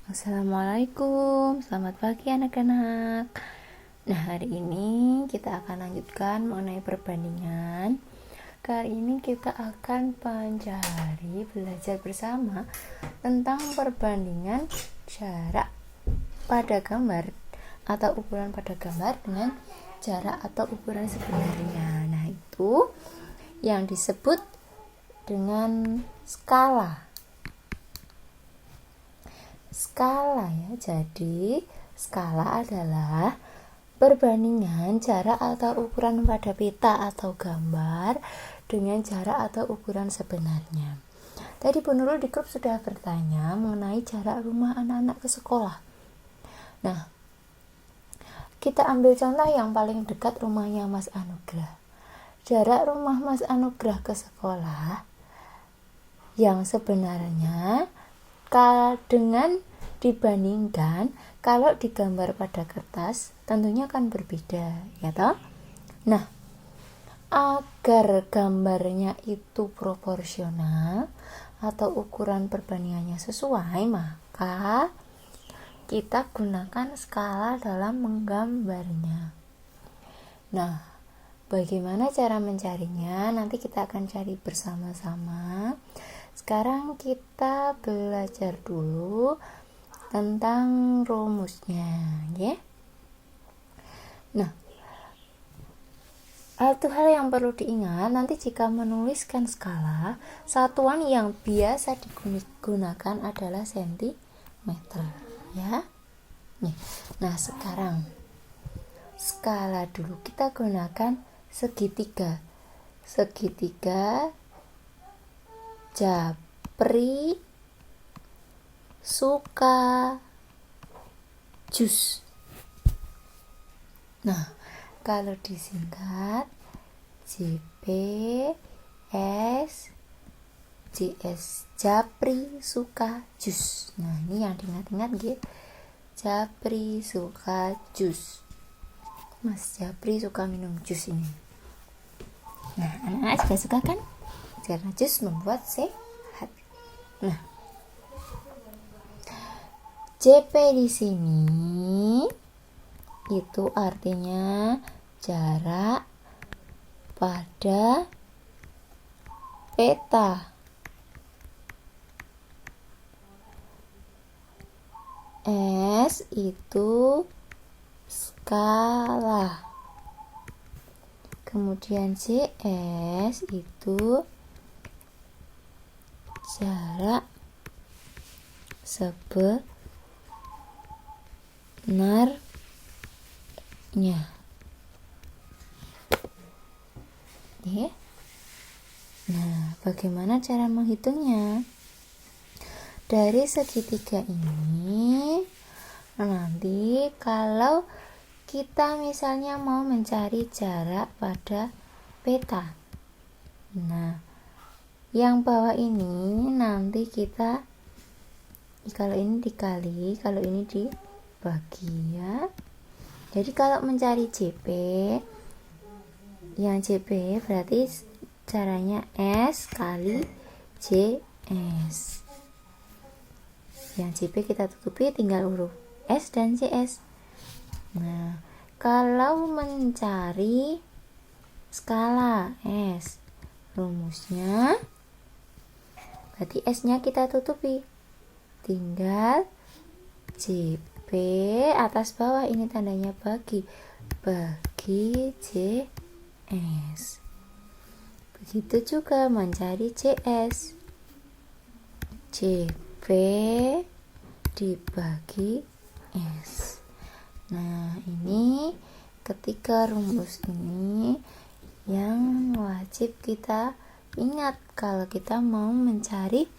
Assalamualaikum, selamat pagi anak-anak. Nah, hari ini kita akan lanjutkan mengenai perbandingan. Kali ini kita akan belajar bersama tentang perbandingan jarak pada gambar atau ukuran pada gambar dengan jarak atau ukuran sebenarnya. Nah, itu yang disebut dengan skala ya. Jadi skala adalah perbandingan jarak atau ukuran pada peta atau gambar dengan jarak atau ukuran sebenarnya. Tadi Bu Nurul di grup sudah bertanya mengenai jarak rumah anak-anak ke sekolah. Nah, kita ambil contoh yang paling dekat, rumahnya Mas Anugrah. Jarak rumah Mas Anugrah ke sekolah yang sebenarnya dengan dibandingkan kalau digambar pada kertas tentunya kan berbeda, ya toh? Nah, agar gambarnya itu proporsional atau ukuran perbandingannya sesuai, maka kita gunakan skala dalam menggambarnya. Nah, bagaimana cara mencarinya? Nanti kita akan cari bersama-sama. Sekarang kita belajar dulu tentang rumusnya, ya. Nah, satu hal yang perlu diingat, nanti jika menuliskan skala, satuan yang biasa digunakan adalah sentimeter, ya. Nah, sekarang skala dulu kita gunakan segitiga Japri suka jus. Nah, kalau disingkat JPS Japri suka jus. Nah, ini yang diingat-ingat gitu. Japri suka jus. Mas Japri suka minum jus ini. Nah, anak-anak juga suka kan? Karena jus membuat sehat. Nah, JP di sini itu artinya jarak pada peta. S itu skala. Kemudian JS itu jarak sebenarnya. Ya. Nah, bagaimana cara menghitungnya? Dari segitiga ini, nanti kalau kita misalnya mau mencari jarak pada peta, nah, yang bawah ini nanti kita, kalau ini dikali, kalau ini dibagi, ya. Jadi kalau mencari JP, yang JP berarti caranya S kali JS. Yang JP kita tutupi, tinggal huruf S dan JS. Nah, kalau mencari skala S, rumusnya berarti S-nya kita tutupi, tinggal JP atas bawah, ini tandanya bagi JS. Begitu juga mencari JS, JP dibagi S. Nah, ini ketiga rumus ini yang wajib kita ingat kalau kita mau mencari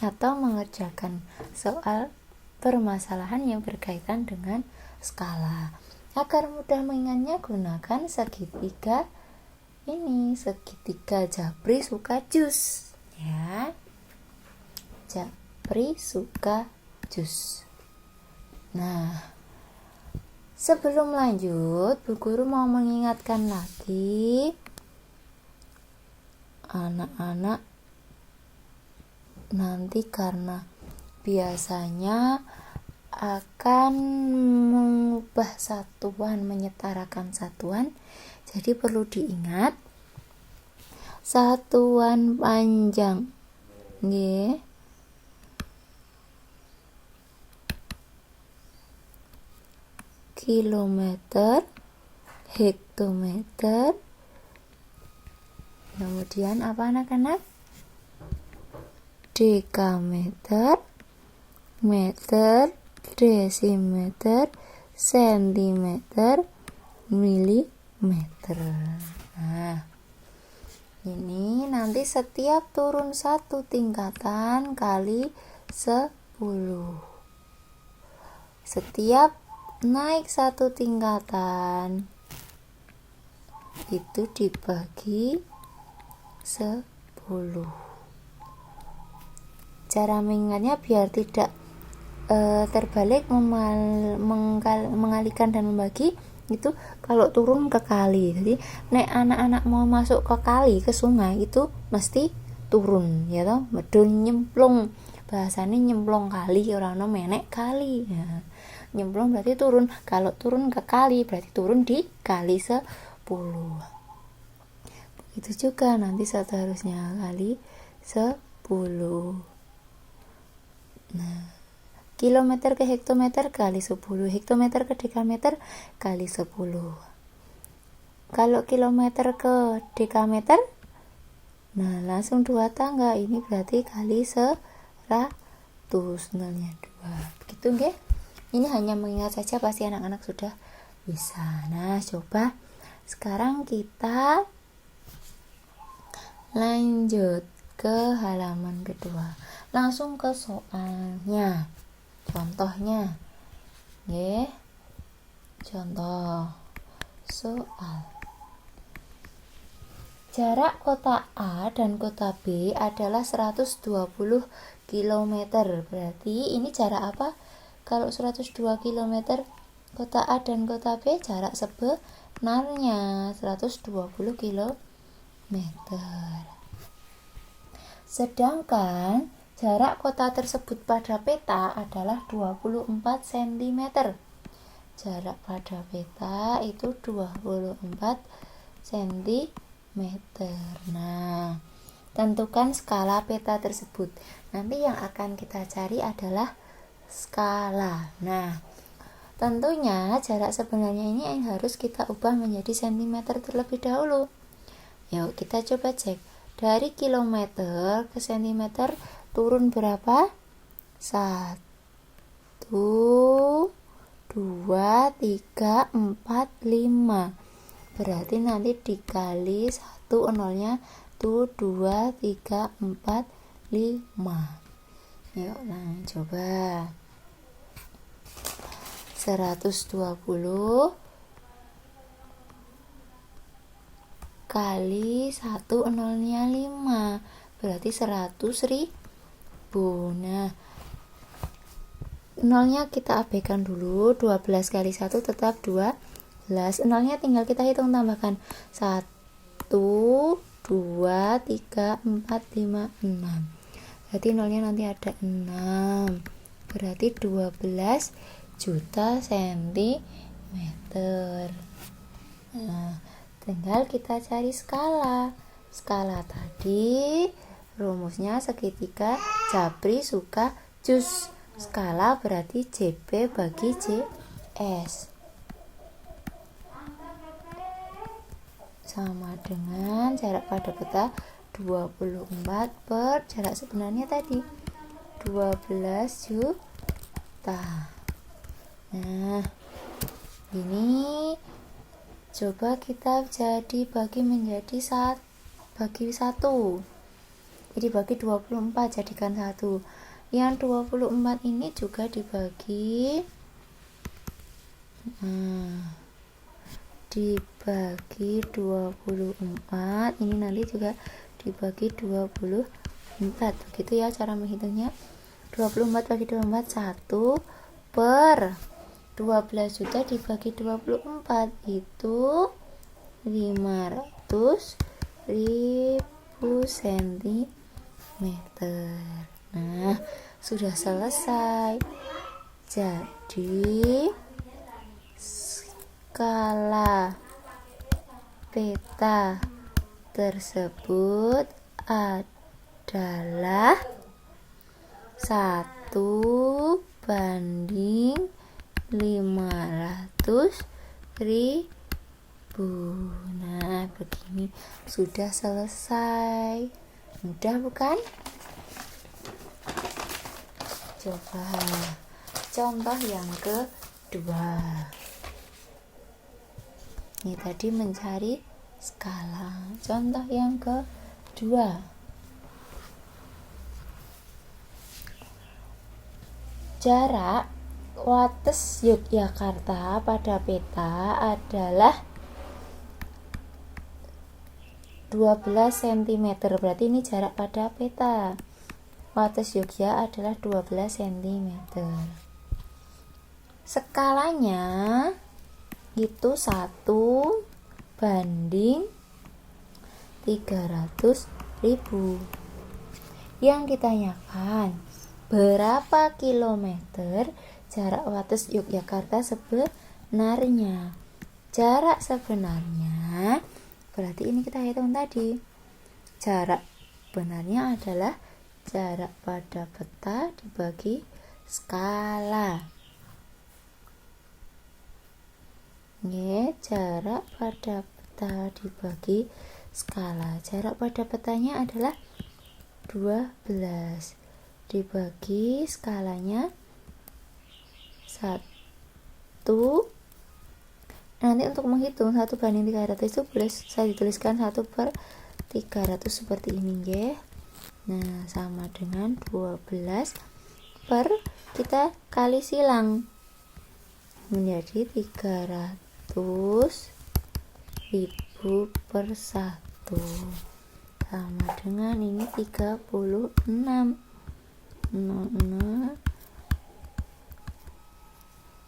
atau mengerjakan soal permasalahan yang berkaitan dengan skala. Agar mudah mengingatnya, gunakan segitiga ini, segitiga Japri suka jus, ya. Japri suka jus. Nah, sebelum lanjut, Bu Guru mau mengingatkan lagi anak-anak, nanti karena biasanya akan mengubah satuan, menyetarakan satuan. Jadi perlu diingat satuan panjang nggih kilometer, hektometer, kemudian apa anak-anak? Dekameter, meter, desimeter, sentimeter, milimeter. Nah, ini nanti setiap turun satu tingkatan kali 10. Setiap naik satu tingkatan itu dibagi 10. Cara mengingatnya biar tidak terbalik, mengalihkan dan membagi itu kalau turun ke kali. Jadi nek anak-anak mau masuk ke kali, ke sungai itu mesti turun ya toh, medun nyemplung. Bahasanya nyemplung kali, ora ono menek kali. Ya. Nyemplung berarti turun. Kalau turun ke kali berarti turun di kali 10. Itu juga nanti seterusnya kali 10. Nah, kilometer ke hektometer kali 10, hektometer ke dekameter kali 10. Kalau kilometer ke dekameter, nah langsung 2 tangga, ini berarti kali 100, nolnya 2. Begitu nggih? Ini hanya mengingat saja, pasti anak-anak sudah bisa. Nah, coba sekarang kita lanjut ke halaman kedua. Langsung ke soalnya. Contohnya. Nggih. Contoh soal. Jarak kota A dan kota B adalah 120 km. Berarti ini jarak apa? Kalau 102 km kota A dan kota B, jarak sebenarnya 120 km. Sedangkan jarak kota tersebut pada peta adalah 24 cm. Jarak pada peta itu 24 cm. Nah, tentukan skala peta tersebut. Nanti yang akan kita cari adalah skala. Nah, tentunya jarak sebenarnya ini yang harus kita ubah menjadi cm terlebih dahulu. Yuk kita coba cek. Dari kilometer ke cm turun berapa? 1, 2, 3, 4, 5. Berarti nanti dikali 1, nolnya tuh 2, 3, 4, 5. Yuk nah coba 120 kali 1, nolnya 5, berarti 100.000. Nah, nolnya kita abaikan dulu. 12 kali 1 tetap 12. Nolnya tinggal kita hitung, tambahkan 1, 2, 3, 4, 5, 6. Berarti nolnya nanti ada 6. Berarti 12 juta sentimeter. Nah, tinggal kita cari skala. Skala tadi rumusnya segitiga Japri suka jus. Skala berarti JP bagi JS sama dengan jarak pada peta 24 per jarak sebenarnya tadi 12 juta. Nah, ini coba kita jadi bagi menjadi bagi 1. Jadi bagi 24 jadikan 1. Yang 24 ini juga dibagi dibagi 24. Ini nanti juga dibagi 24. Begitu ya cara menghitungnya. 24 bagi 24 1 per 12 juta dibagi 24 itu 500.000 cm. Nah, sudah selesai. Jadi skala peta tersebut adalah 1/500.000. Nah, begini sudah selesai. Mudah bukan? Coba contoh yang kedua. Ini tadi mencari skala. Contoh yang kedua. Jarak Wates Yogyakarta pada peta adalah 12 cm. Berarti ini jarak pada peta. Wates Yogyakarta adalah 12 cm. Skalanya itu 1/300.000. Yang ditanyakan, berapa kilometer jarak Wates Yogyakarta sebenarnya? Jarak sebenarnya berarti ini kita hitung tadi. Jarak benarnya adalah jarak pada peta dibagi skala. Jarak pada peta dibagi skala. Jarak pada petanya adalah 12 dibagi skalanya 1. Nanti untuk menghitung 1/300 itu boleh saya dituliskan 1/300 seperti ini ya. Nah, sama dengan 12 per kita kali silang menjadi 300.000 per 1 sama dengan ini 36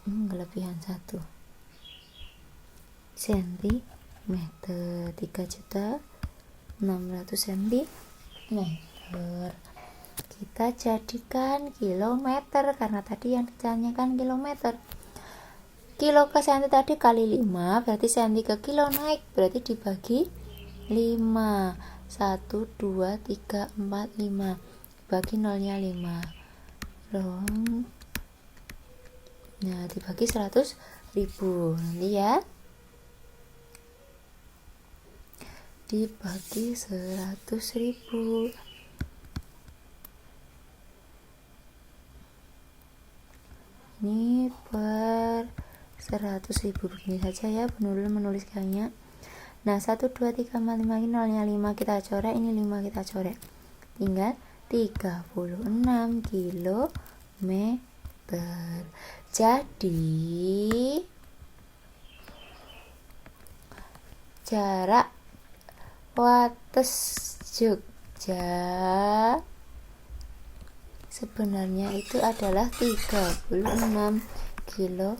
kelebihan 1 cm, 3.600.000 cm. Kita jadikan kilometer karena tadi yang ditanyakan kilometer. Kilo ke senti tadi kali 5, berarti senti ke kilo naik, berarti dibagi 5. 1, 2, 3, 4, 5. Bagi nolnya 5. Nah, dibagi 100.000 nanti ya. Dibagi 100.000. Ini per 100.000 begini saja ya menuliskannya. Nah, 1, 2, 3, 4, 5 ini nolnya 5 kita coret, ini 5 kita coret. Tinggal 36 km. Jadi jarak Wates Jogja sebenarnya itu adalah 36 km.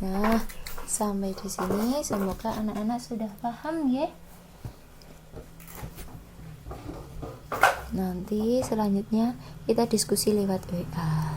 Nah, sampai di sini semoga anak-anak sudah paham ya. Nanti selanjutnya kita diskusi lewat WA.